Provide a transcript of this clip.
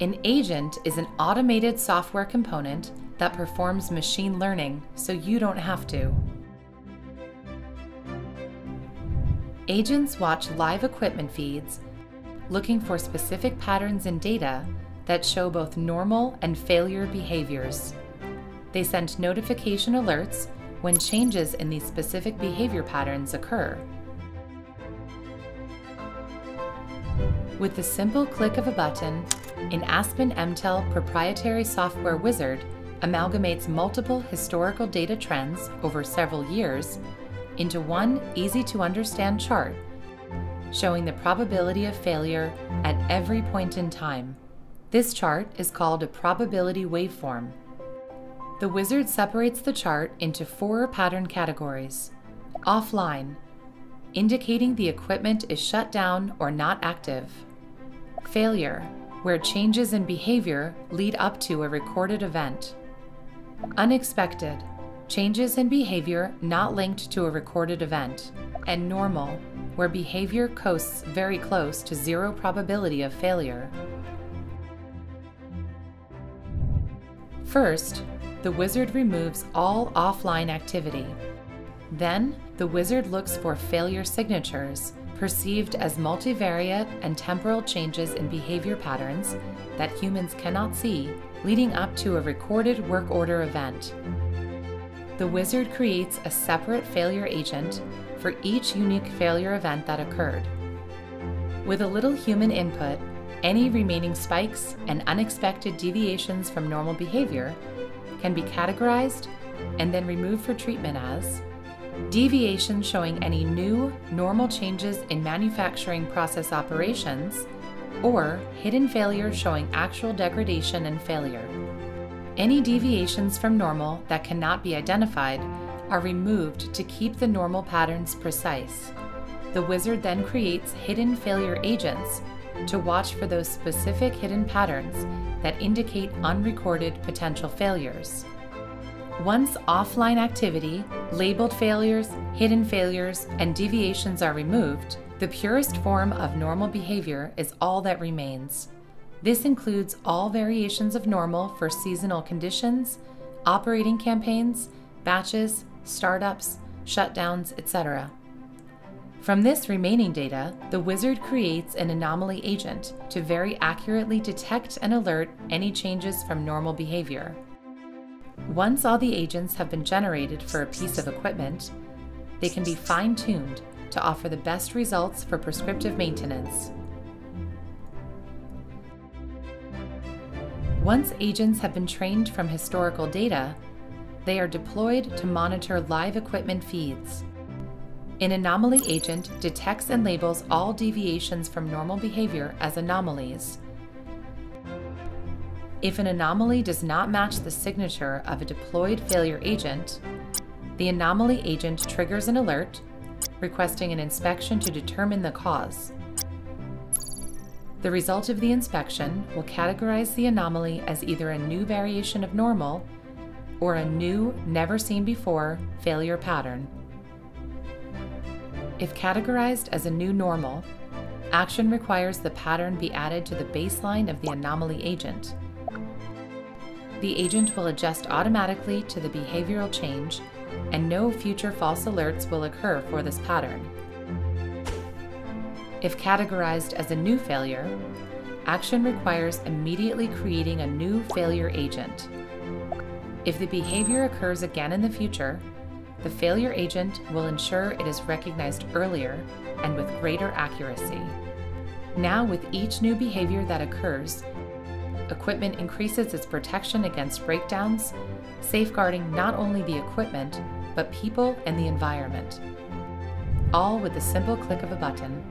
An agent is an automated software component that performs machine learning so you don't have to. Agents watch live equipment feeds, looking for specific patterns in data that show both normal and failure behaviors. They send notification alerts when changes in these specific behavior patterns occur. With the simple click of a button, an Aspen Mtell proprietary software wizard amalgamates multiple historical data trends over several years into one easy-to-understand chart, showing the probability of failure at every point in time. This chart is called a probability waveform. The wizard separates the chart into 4 pattern categories. Offline, indicating the equipment is shut down or not active. Failure, where changes in behavior lead up to a recorded event. Unexpected, changes in behavior not linked to a recorded event. And normal, where behavior coasts very close to 0 probability of failure. First, the wizard removes all offline activity. Then, the wizard looks for failure signatures, perceived as multivariate and temporal changes in behavior patterns that humans cannot see, leading up to a recorded work order event. The wizard creates a separate failure agent for each unique failure event that occurred. With a little human input, any remaining spikes and unexpected deviations from normal behavior can be categorized and then removed for treatment as deviations showing any new, normal changes in manufacturing process operations, or hidden failures showing actual degradation and failure. Any deviations from normal that cannot be identified are removed to keep the normal patterns precise. The wizard then creates hidden failure agents to watch for those specific hidden patterns that indicate unrecorded potential failures. Once offline activity, labeled failures, hidden failures, and deviations are removed, the purest form of normal behavior is all that remains. This includes all variations of normal for seasonal conditions, operating campaigns, batches, startups, shutdowns, etc. From this remaining data, the wizard creates an anomaly agent to very accurately detect and alert any changes from normal behavior. Once all the agents have been generated for a piece of equipment, they can be fine-tuned to offer the best results for prescriptive maintenance. Once agents have been trained from historical data, they are deployed to monitor live equipment feeds. An anomaly agent detects and labels all deviations from normal behavior as anomalies. If an anomaly does not match the signature of a deployed failure agent, the anomaly agent triggers an alert, requesting an inspection to determine the cause. The result of the inspection will categorize the anomaly as either a new variation of normal or a new, never-seen-before failure pattern. If categorized as a new normal, action requires the pattern be added to the baseline of the anomaly agent. The agent will adjust automatically to the behavioral change, and no future false alerts will occur for this pattern. If categorized as a new failure, action requires immediately creating a new failure agent. If the behavior occurs again in the future, the failure agent will ensure it is recognized earlier and with greater accuracy. Now, with each new behavior that occurs, equipment increases its protection against breakdowns, safeguarding not only the equipment, but people and the environment. All with the simple click of a button.